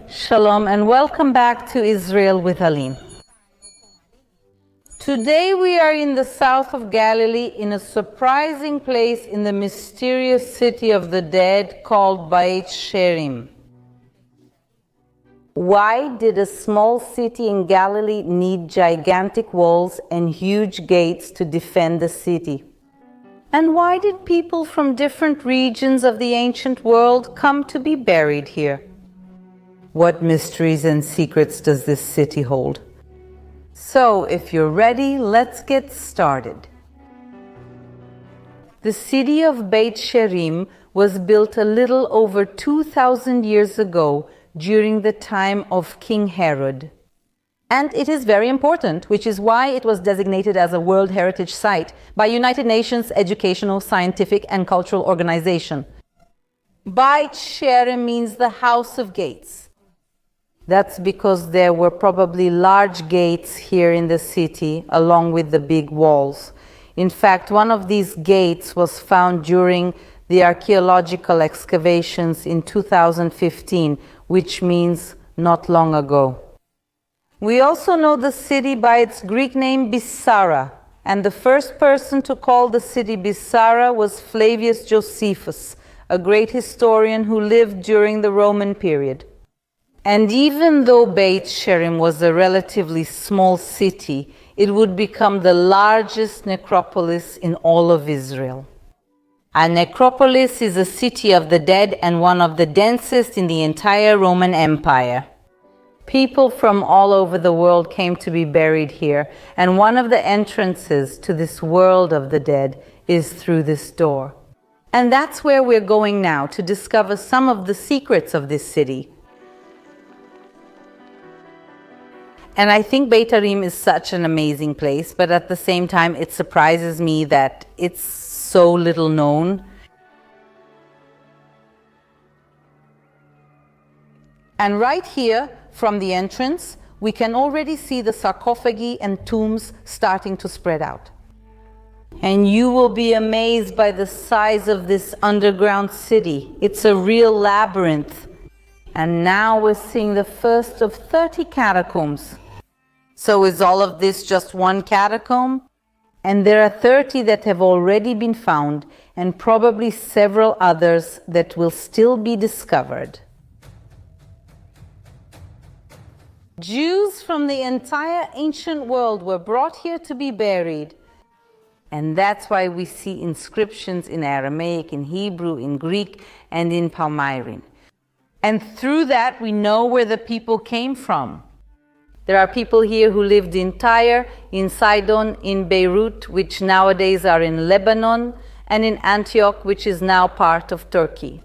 Shalom and welcome back to Israel with Aline. Today we are in the south of Galilee in a surprising place in the mysterious city of the dead called Beit Shearim. Why did a small city in Galilee need gigantic walls and huge gates to defend the city? And why did people from different regions of the ancient world come to be buried here? What mysteries and secrets does this city hold? So, if you're ready, let's get started. The city of Beit Shearim was built a little over 2,000 years ago during the time of King Herod. And it is very important, which is why it was designated as a World Heritage Site by United Nations Educational, Scientific and Cultural Organization. Beit Shearim means the house of gates. That's because there were probably large gates here in the city, along with the big walls. In fact, one of these gates was found during the archaeological excavations in 2015, which means not long ago. We also know the city by its Greek name Bissara, and the first person to call the city Bissara was Flavius Josephus, a great historian who lived during the Roman period. And even though Beit Shearim was a relatively small city, it would become the largest necropolis in all of Israel. A necropolis is a city of the dead and one of the densest in the entire Roman Empire. People from all over the world came to be buried here, and one of the entrances to this world of the dead is through this door. And that's where we're going now to discover some of the secrets of this city. And I think Beit Shearim is such an amazing place, but at the same time it surprises me that it's so little known. And right here, from the entrance, we can already see the sarcophagi and tombs starting to spread out. And you will be amazed by the size of this underground city. It's a real labyrinth. And now we're seeing the first of 30 catacombs. So is all of this just one catacomb? And there are 30 that have already been found, and probably several others that will still be discovered. Jews from the entire ancient world were brought here to be buried. And that's why we see inscriptions in Aramaic, in Hebrew, in Greek, and in Palmyrene. And through that, we know where the people came from. There are people here who lived in Tyre, in Sidon, in Beirut, which nowadays are in Lebanon, and in Antioch, which is now part of Turkey.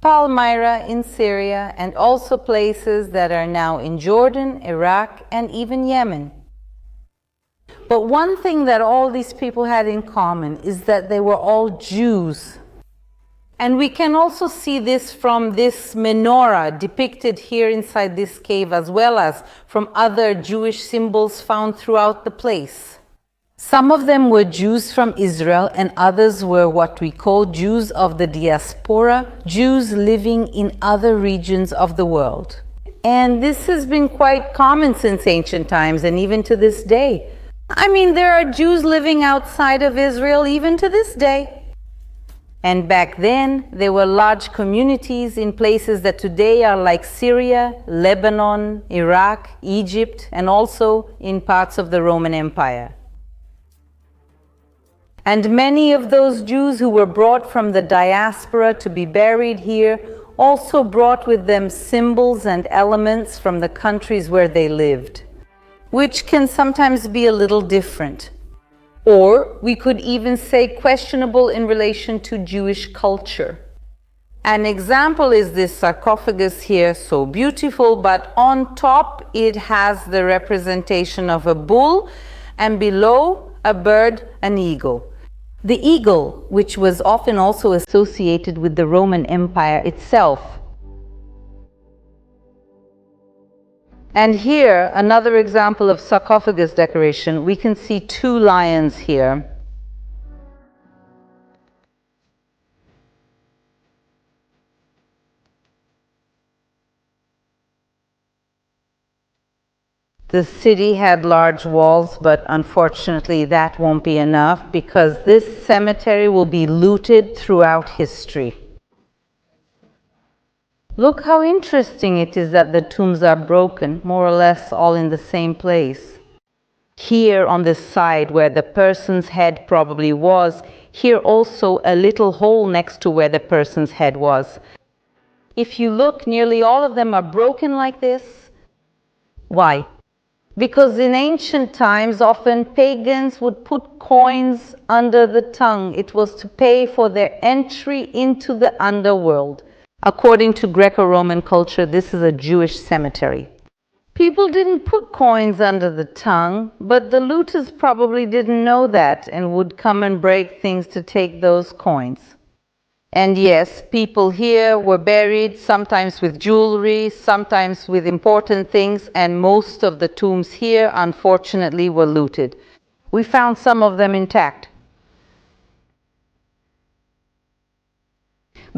Palmyra in Syria, and also places that are now in Jordan, Iraq, and even Yemen. But one thing that all these people had in common is that they were all Jews. And we can also see this from this menorah depicted here inside this cave, as well as from other Jewish symbols found throughout the place. Some of them were Jews from Israel, and others were what we call Jews of the diaspora, Jews living in other regions of the world. And this has been quite common since ancient times, and even to this day. I mean, there are Jews living outside of Israel even to this day. And back then, there were large communities in places that today are like Syria, Lebanon, Iraq, Egypt, and also in parts of the Roman Empire. And many of those Jews who were brought from the diaspora to be buried here also brought with them symbols and elements from the countries where they lived, which can sometimes be a little different. Or we could even say questionable in relation to Jewish culture. An example is this sarcophagus here, so beautiful, but on top it has the representation of a bull, and below a bird, an eagle. The eagle, which was often also associated with the Roman Empire itself. And here, another example of sarcophagus decoration. We can see two lions here. The city had large walls, but unfortunately that won't be enough because this cemetery will be looted throughout history. Look how interesting it is that the tombs are broken, more or less all in the same place. Here on this side where the person's head probably was, here also a little hole next to where the person's head was. If you look, nearly all of them are broken like this. Why? Because in ancient times, often pagans would put coins under the tongue. It was to pay for their entry into the underworld. According to Greco-Roman culture, this is a Jewish cemetery. People didn't put coins under the tongue, but the looters probably didn't know that and would come and break things to take those coins. And yes, people here were buried, sometimes with jewelry, sometimes with important things, and most of the tombs here, unfortunately, were looted. We found some of them intact.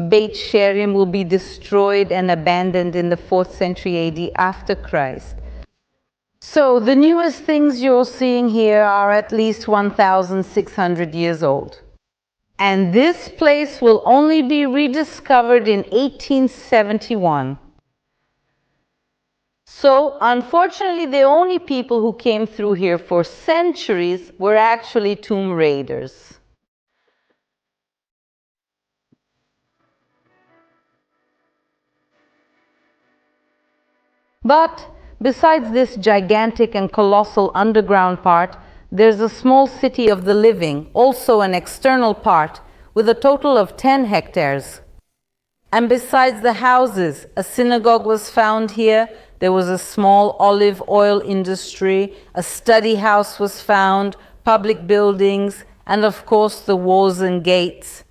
Beit Shearim will be destroyed and abandoned in the 4th century AD after Christ. So the newest things you're seeing here are at least 1,600 years old. And this place will only be rediscovered in 1871. So, unfortunately, the only people who came through here for centuries were actually tomb raiders. But besides this gigantic and colossal underground part, there's a small city of the living, also an external part, with a total of 10 hectares. And besides the houses, a synagogue was found here, there was a small olive oil industry, a study house was found, public buildings, and of course the walls and gates.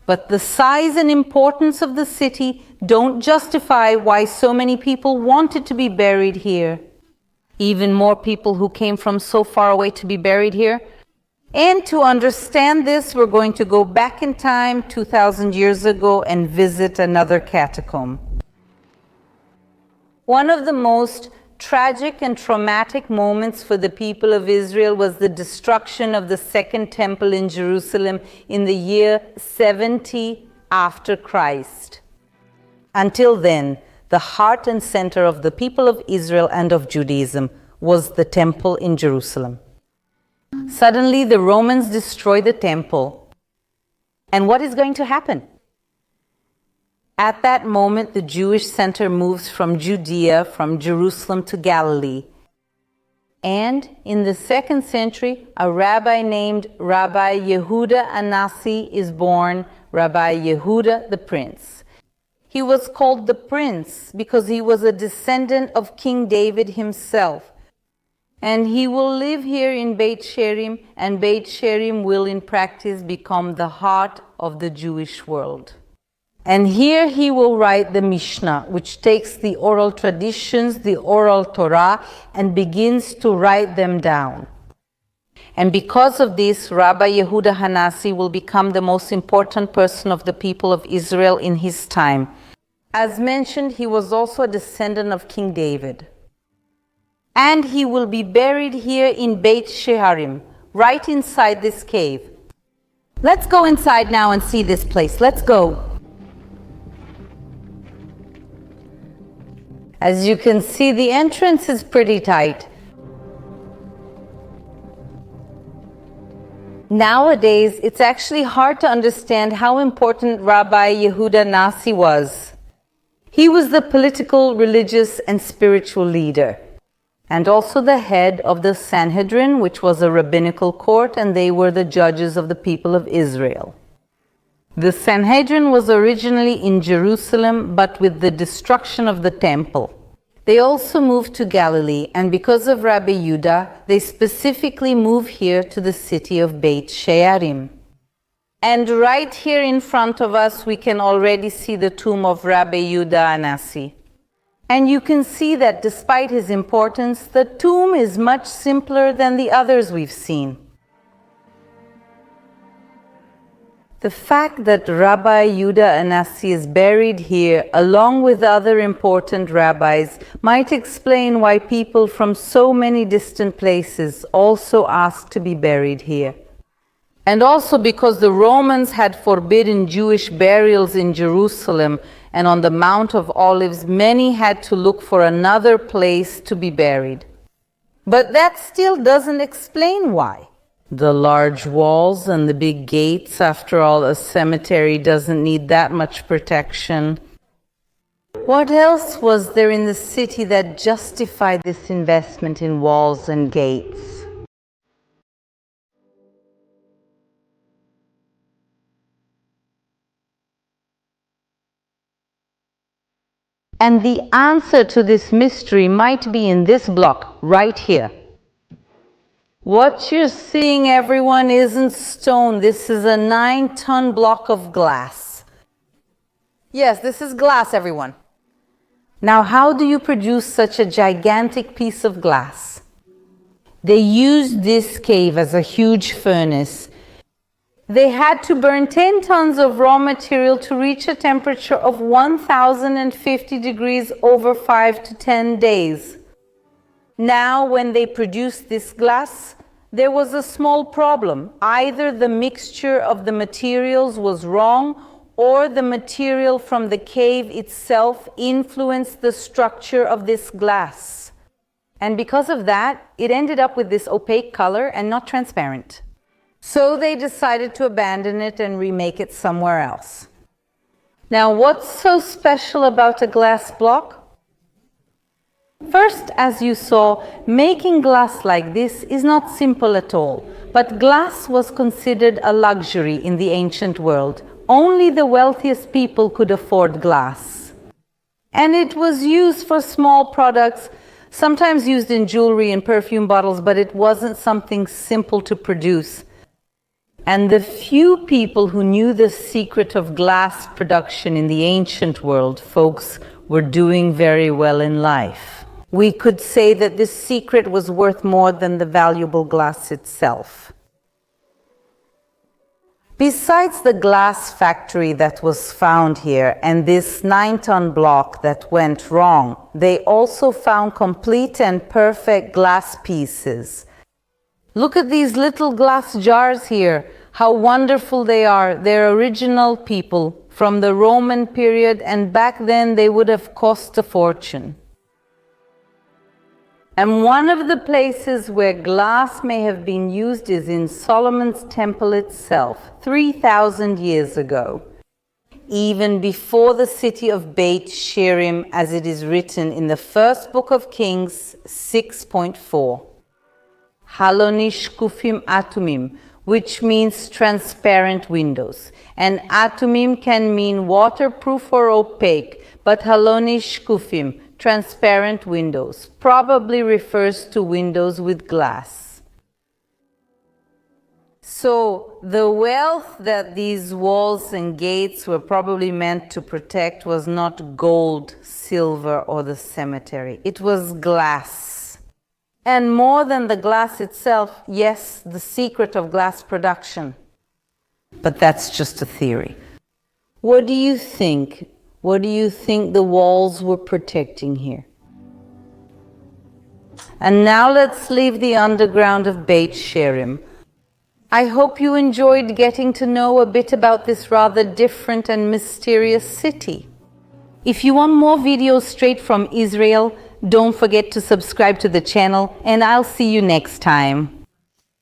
But the size and importance of the city don't justify why so many people wanted to be buried here. Even more people who came from so far away to be buried here. And to understand this, we're going to go back in time 2,000 years ago and visit another catacomb. One of the most tragic and traumatic moments for the people of Israel was the destruction of the Second Temple in Jerusalem in the year 70 after Christ. Until then, the heart and center of the people of Israel and of Judaism was the temple in Jerusalem. Suddenly, the Romans destroy the temple. And what is going to happen? At that moment, the Jewish center moves from Judea, from Jerusalem to Galilee. And in the 2nd century, a rabbi named Rabbi Yehuda HaNasi is born, Rabbi Yehuda the Prince. He was called the Prince because he was a descendant of King David himself. And he will live here in Beit Shearim, and Beit Shearim will in practice become the heart of the Jewish world. And here he will write the Mishnah, which takes the oral traditions, the oral Torah, and begins to write them down. And because of this, Rabbi Yehuda HaNasi will become the most important person of the people of Israel in his time. As mentioned, he was also a descendant of King David. And he will be buried here in Beit Shearim, right inside this cave. Let's go inside now and see this place. Let's go. As you can see, the entrance is pretty tight. Nowadays, it's actually hard to understand how important Rabbi Yehuda HaNasi was. He was the political, religious, and spiritual leader, and also the head of the Sanhedrin, which was a rabbinical court, and they were the judges of the people of Israel. The Sanhedrin was originally in Jerusalem, but with the destruction of the temple, they also moved to Galilee, and because of Rabbi Yehuda, they specifically moved here to the city of Beit Shearim. And right here in front of us, we can already see the tomb of Rabbi Yehuda HaNasi. And you can see that despite his importance, the tomb is much simpler than the others we've seen. The fact that Rabbi Yehuda HaNasi is buried here, along with other important rabbis, might explain why people from so many distant places also ask to be buried here. And also because the Romans had forbidden Jewish burials in Jerusalem, and on the Mount of Olives, many had to look for another place to be buried. But that still doesn't explain why. The large walls and the big gates, after all, a cemetery doesn't need that much protection. What else was there in the city that justified this investment in walls and gates? And the answer to this mystery might be in this block right here. What you're seeing, everyone, isn't stone. This is a 9-ton block of glass. Yes, this is glass, everyone. Now, how do you produce such a gigantic piece of glass? They used this cave as a huge furnace. They had to burn 10 tons of raw material to reach a temperature of 1,050 degrees over 5 to 10 days. Now, when they produced this glass, there was a small problem. Either the mixture of the materials was wrong, or the material from the cave itself influenced the structure of this glass. And because of that, it ended up with this opaque color and not transparent. So they decided to abandon it and remake it somewhere else. Now, what's so special about a glass block? First, as you saw, making glass like this is not simple at all, but glass was considered a luxury in the ancient world. Only the wealthiest people could afford glass. And it was used for small products, sometimes used in jewelry and perfume bottles, but it wasn't something simple to produce. And the few people who knew the secret of glass production in the ancient world, folks, were doing very well in life. We could say that this secret was worth more than the valuable glass itself. Besides the glass factory that was found here and this 9-ton block that went wrong, they also found complete and perfect glass pieces. Look at these little glass jars here. How wonderful they are. They're original people from the Roman period, and back then they would have cost a fortune. And one of the places where glass may have been used is in Solomon's temple itself, 3,000 years ago, even before the city of Beit Shearim, as it is written in the first book of Kings 6.4. Halonish kufim atumim, which means transparent windows. And atumim can mean waterproof or opaque, but halonish kufim, transparent windows, probably refers to windows with glass. So the wealth that these walls and gates were probably meant to protect was not gold, silver, or the cemetery. It was glass. And more than the glass itself, yes, the secret of glass production. But that's just a theory. What do you think? What do you think the walls were protecting here? And now let's leave the underground of Beit Shearim. I hope you enjoyed getting to know a bit about this rather different and mysterious city. If you want more videos straight from Israel, don't forget to subscribe to the channel, and I'll see you next time.